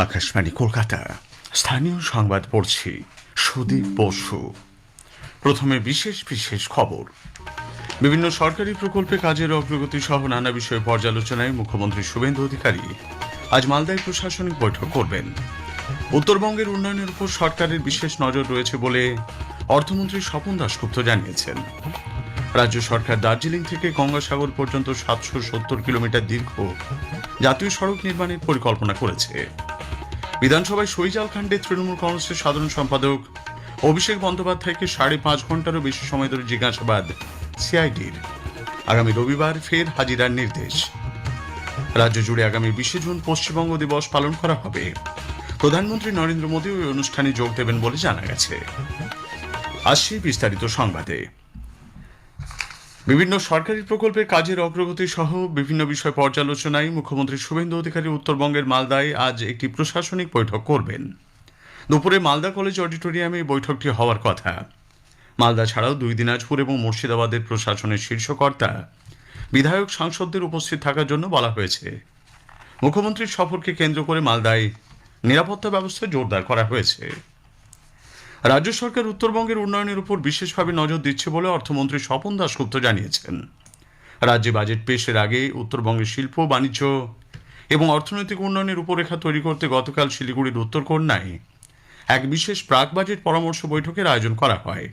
আকাশবাণী কলকাতা স্থানীয় সংবাদ পড়ছি সুদীপ বসু। প্রথমে বিশেষ বিশেষ খবর। বিভিন্ন সরকারি প্রকল্পে কাজের অগ্রগতি সহ নানা বিষয়ে পর্যালোচনায় মুখ্যমন্ত্রী শুভেন্দু অধিকারী আজ মালদায় প্রশাসনিক বৈঠক করবেন। উত্তরবঙ্গের উন্নয়নের উপর সরকারের বিশেষ নজর রয়েছে বলে অর্থমন্ত্রী স্বপন দাশগুপ্ত জানিয়েছেন। রাজ্য সরকার দার্জিলিং থেকে গঙ্গাসাগর পর্যন্ত 770 কিলোমিটার দীর্ঘ জাতীয় সড়ক নির্মাণের পরিকল্পনা করেছে। বিধানসভায় সইজালকাণ্ডে তৃণমূল কংগ্রেসের সাধারণ সম্পাদক অভিষেক বন্দ্যোপাধ্যায়কে 5.5 ঘন্টারও বেশি সময় ধরে জিজ্ঞাসাবাদ সিআইডির। আগামী রবিবার ফের হাজিরার নির্দেশ। রাজ্য জুড়ে আগামী 20 জুন পশ্চিমবঙ্গ দিবস পালন করা হবে। প্রধানমন্ত্রী নরেন্দ্র মোদী ওই অনুষ্ঠানে যোগ দেবেন বলে জানা গেছে। আসছি বিস্তারিত সংবাদে। বিভিন্ন সরকারি প্রকল্পের কাজের অগ্রগতি সহ বিভিন্ন বিষয় পর্যালোচনায় মুখ্যমন্ত্রী শুভেন্দু অধিকারী উত্তরবঙ্গের মালদায় আজ একটি প্রশাসনিক বৈঠক করবেন। দুপুরে মালদা কলেজ অডিটোরিয়ামে এই বৈঠকটি হওয়ার কথা। মালদা ছাড়াও 2 দিনাজপুর এবং মুর্শিদাবাদের প্রশাসনের শীর্ষকর্তা বিধায়ক সাংসদদের উপস্থিত থাকার জন্য বলা হয়েছে। মুখ্যমন্ত্রীর সফরকে কেন্দ্র করে মালদায় নিরাপত্তা ব্যবস্থা জোরদার করা হয়েছে। রাজ্য সরকার উত্তরবঙ্গের উন্নয়নের উপর বিশেষভাবে নজর দিচ্ছে বলে অর্থমন্ত্রী স্বপন দাশগুপ্ত জানিয়েছেন। রাজ্যে বাজেট পেশের আগে উত্তরবঙ্গের শিল্প, বাণিজ্য এবং অর্থনৈতিক উন্নয়নের রূপরেখা তৈরি করতে গতকাল শিলিগুড়ির উত্তরকন্যায় এক বিশেষ প্রাক বাজেট পরামর্শ বৈঠকের আয়োজন করা হয়।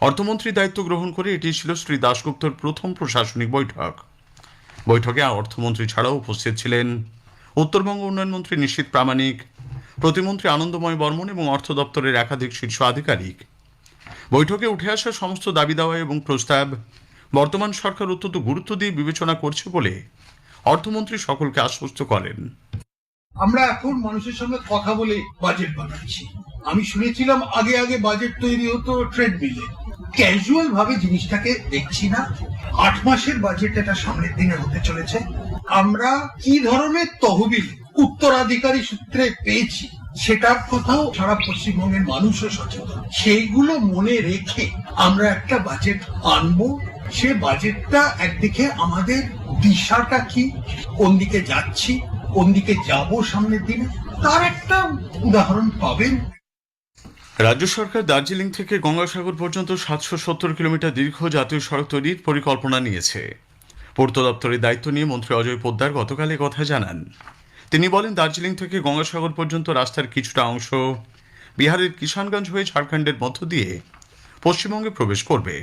অর্থমন্ত্রীর দায়িত্ব গ্রহণ করে এটি ছিল শ্রী দাশগুপ্তর প্রথম প্রশাসনিক বৈঠক। বৈঠকে অর্থমন্ত্রী ছাড়াও উপস্থিত ছিলেন উত্তরবঙ্গ উন্নয়ন মন্ত্রী নিশীথ প্রামাণিক, প্রতিমন্ত্রী আনন্দময় বর্মন এবং অর্থ দপ্তরের একাধিক শীর্ষ আধিকারিক। বৈঠকে উঠে আসা সমস্ত দাবি দাওয়া এবং প্রস্তাব বর্তমান সরকার অত্যন্ত গুরুত্ব দিয়ে বিবেচনা করছে বলে অর্থমন্ত্রী সকলকে আশ্বস্ত করেন। আমরা এখন মানুষের সঙ্গে কথা বলে বাজেট বানাচ্ছি। আমি শুনেছিলাম আগে আগে বাজেট তৈরি হতো ট্রেডমিলে, ক্যাজুয়াল ভাবে জিনিসটাকে দেখছি না। 8 মাসের বাজেট এটা সামনের দিনে হতে চলেছে। আমরা কি ধরনের তহবিল উত্তরাধিকারী সূত্রে পেয়েছি সেটার কথাও সারা পশ্চিমবঙ্গের মানুষও সচেতন। সেইগুলো মনে রেখে আমরা একটা বাজেট আনবো। সে বাজেটটা একদিকে আমাদের দিশাটা কি, কোন দিকে যাচ্ছি, কোন দিকে যাব সামনের দিনে, তার একটা উদাহরণ পাবেন। রাজ্য সরকার দার্জিলিং থেকে গঙ্গাসাগর পর্যন্ত 770 কিলোমিটার দীর্ঘ জাতীয় সড়ক তৈরির পরিকল্পনা নিয়েছে। পূর্ত দপ্তরের দায়িত্ব নিয়ে মন্ত্রী অজয় পোদ্দার গতকাল এ কথা জানান। তিনি বলেন, দার্জিলিং থেকে গঙ্গাসাগর পর্যন্ত রাস্তার কিছুটা অংশ বিহারের কিষানগঞ্জ হয়ে ঝাড়খণ্ডের মধ্য দিয়ে পশ্চিমবঙ্গে প্রবেশ করবে।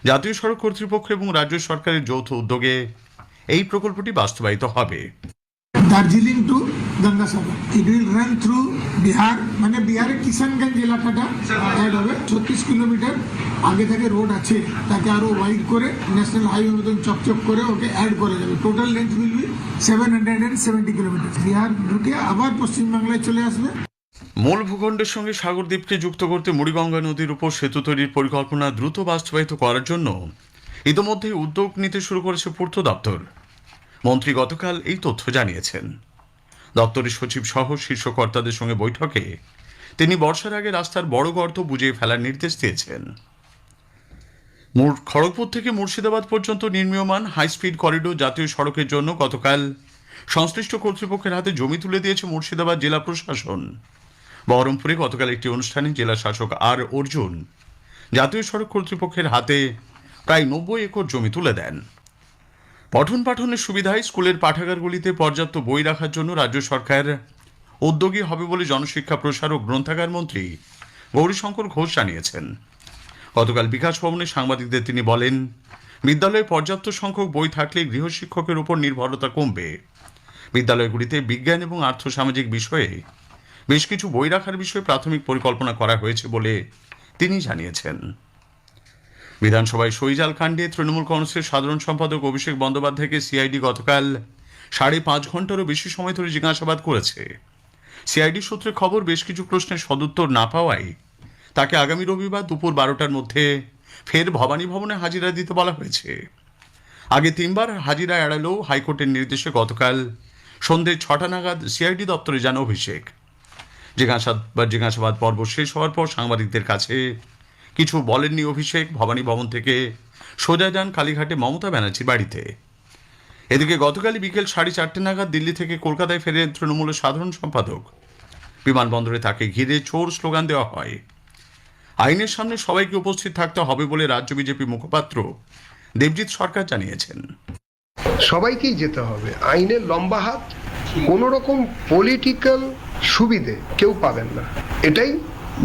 জাতীয় সড়ক কর্তৃপক্ষ এবং রাজ্য সরকারের যৌথ উদ্যোগে এই প্রকল্পটি বাস্তবায়িত হবে। Darjeeling to Gangasagar it will run through Bihar, মানে বিহারের কিষানগঞ্জ এলাকাটা অ্যাড হবে। 36 কিলোমিটার আগে থেকে রোড আছে, তাকে আরো ওয়াইড করে ন্যাশনাল হাইওয়ে মতন চকচক করে ওকে অ্যাড করে যাবে। Total length will be 770 kilometre. Bihar ঢুকে আবার পশ্চিমবাংলায় চলে আসবে। মূল ভূখণ্ডের সঙ্গে সাগরদ্বীপকে যুক্ত করতে মুড়িগঙ্গা নদীর উপর সেতু তৈরির পরিকল্পনা দ্রুত বাস্তবায়িত করার জন্য ইতোমধ্যেই উদ্যোগ নিতে শুরু করেছে পূর্ত দপ্তর। মন্ত্রী গতকাল এই তথ্য জানিয়েছেন। দপ্তরের সচিব সহ শীর্ষ কর্তাদের সঙ্গে বৈঠকে তিনি বর্ষার আগে রাস্তার বড় গর্ত বুঝিয়ে ফেলার নির্দেশ দিয়েছেন। খড়গপুর থেকে মুর্শিদাবাদ পর্যন্ত নির্মীয়মান হাইস্পিড করিডোর জাতীয় সড়কের জন্য গতকাল সংশ্লিষ্ট কর্তৃপক্ষের হাতে জমি তুলে দিয়েছে মুর্শিদাবাদ জেলা প্রশাসন। বহরমপুরে গতকাল একটি অনুষ্ঠানে জেলা শাসক আর অর্জুন জাতীয় সড়ক কর্তৃপক্ষের হাতে প্রায় 90 একর জমি তুলে দেন। পঠন পাঠনের সুবিধায় স্কুলের পাঠাগারগুলিতে পর্যাপ্ত বই রাখার জন্য রাজ্য সরকার উদ্যোগী হবে বলে জনশিক্ষা প্রসার ও গ্রন্থাগার মন্ত্রী গৌরীশঙ্কর ঘোষ জানিয়েছেন। গতকাল বিকাশ ভবনে সাংবাদিকদের তিনি বলেন, বিদ্যালয়ে পর্যাপ্ত সংখ্যক বই থাকলে গৃহশিক্ষকের উপর নির্ভরতা কমবে। বিদ্যালয়গুলিতে বিজ্ঞান এবং আর্থসামাজিক বিষয়ে বেশ কিছু বই রাখার বিষয়ে প্রাথমিক পরিকল্পনা করা হয়েছে বলে তিনি জানিয়েছেন। বিধানসভায় সইজালকাণ্ডে তৃণমূল কংগ্রেসের সাধারণ সম্পাদক অভিষেক বন্দ্যোপাধ্যায়কে সিআইডি গতকাল 5.5 ঘন্টারও বেশি সময় ধরে জিজ্ঞাসাবাদ করেছে। সিআইডি সূত্রে খবর, বেশ কিছু প্রশ্নের সদুত্তর না পাওয়ায় তাকে আগামী রবিবার দুপুর 12টার মধ্যে ফের ভবানী ভবনে হাজিরা দিতে বলা হয়েছে। আগে 3 বার হাজিরা এড়ালেও হাইকোর্টের নির্দেশে গতকাল সন্ধ্যে 6টা নাগাদ সিআইডি দপ্তরে যান অভিষেক। জিজ্ঞাসাবাদ পর্ব শেষ হওয়ার পর সাংবাদিকদের কাছে কিছু বলেননি অভিষেক। ভবানী ভবন থেকে সোজা যান কালীঘাটে মমতা ব্যানার্জির বাড়িতে। এদিকে গতকালই বিকেল 4:30 নাগাদ দিল্লি থেকে কলকাতায় ফেরেন তৃণমূলের সাধারণ সম্পাদক। বিমানবন্দরে তাকে ঘিরে চোর স্লোগান দেওয়া হয়। আইনের সামনে সবাইকে উপস্থিত থাকতে হবে বলে রাজ্য বিজেপি মুখপাত্র দেবজিৎ সরকার জানিয়েছেন। সবাইকেই যেতে হবে, আইনের লম্বা হাত, কোন রকম পলিটিক্যাল সুবিধে কেউ পাবেন না, এটাই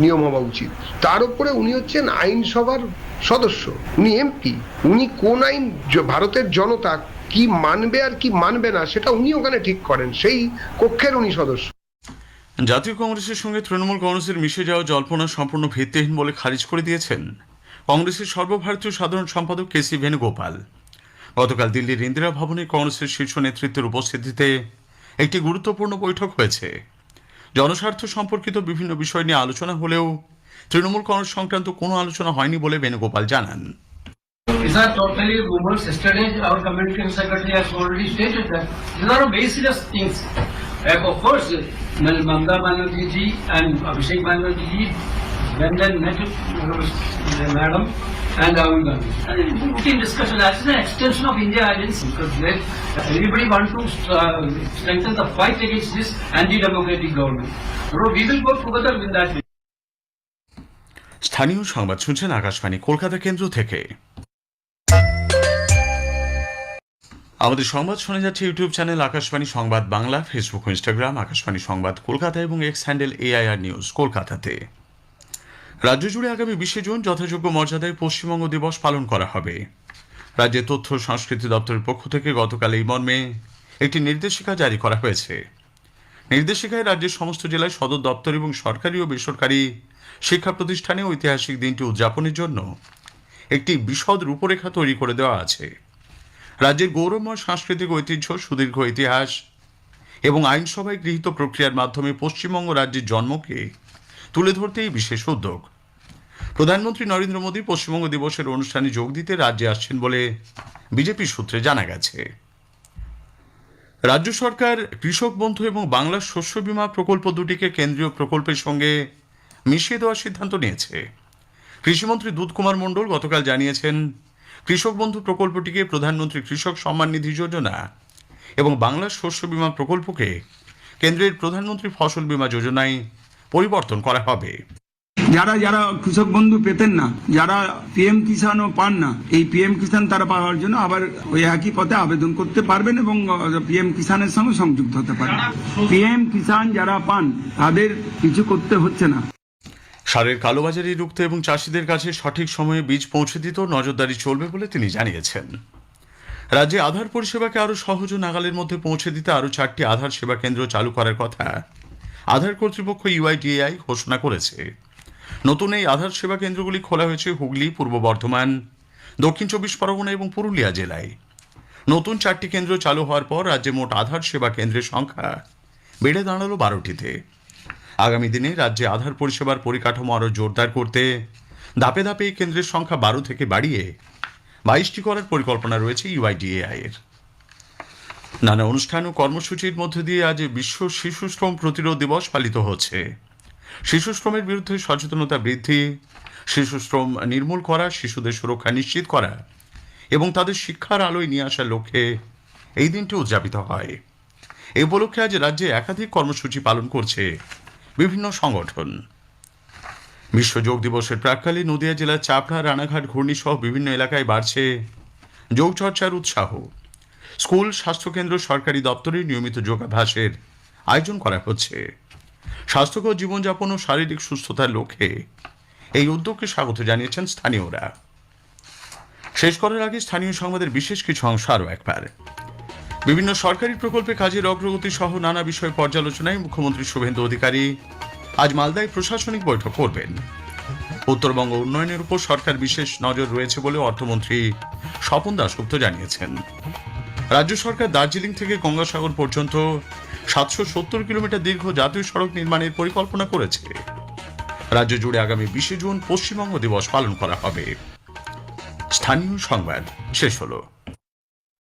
নিয়ম হওয়া উচিত। তার উপরে উনি হচ্ছেন আইনসভার সদস্য, উনি এমপি, উনি কোন আইন ভারতের জনতা কি মানবে আর কি মানবে না সেটা উনি ওখানে ঠিক করেন, সেই কক্ষের উনি সদস্য। জাতীয় কংগ্রেসের সঙ্গে তৃণমূল কংগ্রেসের মিশে যাওয়া জল্পনা সম্পূর্ণ ভিত্তিহীন বলে খারিজ করে দিয়েছেন কংগ্রেসের সর্বভারতীয় সাধারণ সম্পাদক কেসি বেণুগোপাল। গতকাল দিল্লির ইন্দিরা ভবনে কংগ্রেসের শীর্ষ নেতৃত্বের উপস্থিতিতে একটি গুরুত্বপূর্ণ বৈঠক হয়েছে। জনস্বার্থ সম্পর্কিত বিভিন্ন বিষয় নিয়ে আলোচনা হলেও তৃণমূল কংগ্রেস সংক্রান্ত কোনো আলোচনা হয়নি বলে বেণুগোপাল জানান। These are totally rumors. Yesterday, our communication secretary has already stated that these are baseless things. Of course, Mamata Banerjee ji and Abhishek Banerjee ji, when they met with Madam and Rahul Gandhi, and it was a routine discussion. That's an extension of India agency because everybody wants to strengthen the fight against this anti-democratic government. So we will go together with that. স্থানীয় সংবাদ শুনছেন আকাশবাণী কলকাতা কেন্দ্র থেকে। আমাদের সংবাদ শোনা যাচ্ছে YouTube channel Akashvani সংবাদ বাংলা, ফেসবুক ও ইনস্টাগ্রাম আকাশবাণী সংবাদ কলকাতা এবং এক্স হ্যান্ডেল AIR নিউজ কলকাতাতে। রাজ্য জুড়ে আগামী 20 জুন যথাযোগ্য মর্যাদায় পশ্চিমবঙ্গ দিবস পালন করা হবে। রাজ্যের তথ্য সংস্কৃতি দপ্তরের পক্ষ থেকে গতকাল এই মর্মে একটি নির্দেশিকা জারি করা হয়েছে। নির্দেশিকায় রাজ্যের সমস্ত জেলায় সদর দপ্তর এবং সরকারি ও বেসরকারি শিক্ষা প্রতিষ্ঠানে ঐতিহাসিক দিনটি উদযাপনের জন্য একটি বিশদ রূপরেখা তৈরি করে দেওয়া আছে। রাজ্যের গৌরবময় সাংস্কৃতিক ঐতিহ্য, সুদীর্ঘ ইতিহাস এবং আইনসভায় গৃহীত প্রক্রিয়ার মাধ্যমে পশ্চিমবঙ্গ রাজ্যের জন্মকে তুলে ধরতে এই বিশেষ উদ্যোগ। প্রধানমন্ত্রী নরেন্দ্র মোদী পশ্চিমবঙ্গ দিবসের অনুষ্ঠানে যোগ দিতে রাজ্যে আসছেন বলে বিজেপি সূত্রে জানা গেছে। রাজ্য সরকার কৃষক বন্ধু এবং বাংলা শস্য বীমা প্রকল্প দুটিকে কেন্দ্রীয় প্রকল্পের সঙ্গে মিশিয়ে দেওয়ার সিদ্ধান্ত নিয়েছে। কৃষিমন্ত্রী দুধ কুমার মণ্ডল গতকাল জানিয়েছেন, কৃষক বন্ধু প্রকল্পটিকে প্রধানমন্ত্রী কৃষক সম্মান নিধি যোজনা এবং বাংলা শস্য বীমা প্রকল্পকে কেন্দ্রের প্রধানমন্ত্রী ফসল বীমা যোজনায় পরিবর্তন করা হবে। যারা কৃষক বন্ধু পেতেন না, যারা PM কিষাণও পান না, এই PM কিষাণ তারা পাওয়ার জন্য আবার ওই একই পথে আবেদন করতে পারবেন এবং PM কিষাণের সঙ্গে সংযুক্ত হতে পারবেন। PM কিষাণ যারা পান তাদের কিছু করতে হচ্ছে না। সারের কালোবাজারি রুখতে এবং চাষিদের কাছে সঠিক সময়ে বীজ পৌঁছে দিতেও নজরদারি চলবে বলে তিনি জানিয়েছেন। রাজ্যে আধার পরিষেবাকে আরও সহজ ও নাগালের মধ্যে পৌঁছে দিতে আরও 4টি আধার সেবা কেন্দ্র চালু করার কথা আধার কর্তৃপক্ষ UIDAI ঘোষণা করেছে। নতুন এই আধার সেবা কেন্দ্রগুলি খোলা হয়েছে হুগলি, পূর্ব বর্ধমান, দক্ষিণ 24 পরগনা এবং পুরুলিয়া জেলায়। নতুন 4টি কেন্দ্র চালু হওয়ার পর রাজ্যে মোট আধার সেবা কেন্দ্রের সংখ্যা বেড়ে দাঁড়ালো 12টিতে। আগামী দিনে রাজ্যে আধার পরিষেবার পরিকাঠামো আরও জোরদার করতে ধাপে ধাপে এই কেন্দ্রের সংখ্যা 12 থেকে বাড়িয়ে 22টি করার পরিকল্পনা রয়েছে UIDAI এর। নানা অনুষ্ঠান ও কর্মসূচির মধ্যে দিয়ে আজ বিশ্ব শিশু শ্রম প্রতিরোধ দিবস পালিত হচ্ছে। শিশু শ্রমের বিরুদ্ধে সচেতনতা বৃদ্ধি, শিশু শ্রম নির্মূল করা, শিশুদের সুরক্ষা নিশ্চিত করা এবং তাদের শিক্ষার আলোয় নিয়ে আসার লক্ষ্যে এই দিনটি উদযাপিত হয়। এই উপলক্ষে আজ রাজ্যে একাধিক কর্মসূচি পালন করছে বিভিন্ন সংগঠন। বিশ্ব যোগ দিবসের প্রাক্কালে নদিয়া জেলার চাপড়া, রানাঘাট, ঘূর্ণিসহ বিভিন্ন এলাকায় বাড়ছে যোগ চর্চার উৎসাহ। স্কুল, স্বাস্থ্যকেন্দ্র, সরকারি দপ্তরে নিয়মিত যোগাভ্যাসের আয়োজন করা হচ্ছে। স্বাস্থ্যকর জীবনযাপন ও শারীরিক সুস্থতার লক্ষ্যে এই উদ্যোগকে স্বাগত জানিয়েছেন স্থানীয়রা। শেষ করার আগে স্থানীয় সংবাদের বিশেষ কিছু অংশ আরও একবার। বিভিন্ন সরকারি প্রকল্পে কাজের অগ্রগতি সহ নানা বিষয় পর্যালোচনায় মুখ্যমন্ত্রী শুভেন্দু অধিকারী আজ মালদায় প্রশাসনিক বৈঠক করবেন। উত্তরবঙ্গ উন্নয়নের উপর সরকার বিশেষ নজর রয়েছে বলে অর্থমন্ত্রী স্বপন দাশগুপ্ত জানিয়েছেন। রাজ্য সরকার দার্জিলিং থেকে গঙ্গাসাগর পর্যন্ত 770 কিলোমিটার দীর্ঘ জাতীয় সড়ক নির্মাণের পরিকল্পনা করেছে। রাজ্য জুড়ে আগামী 20 জুন পশ্চিমবঙ্গ দিবস পালন করা হবে। স্থানীয় সংবাদ শেষ হলো।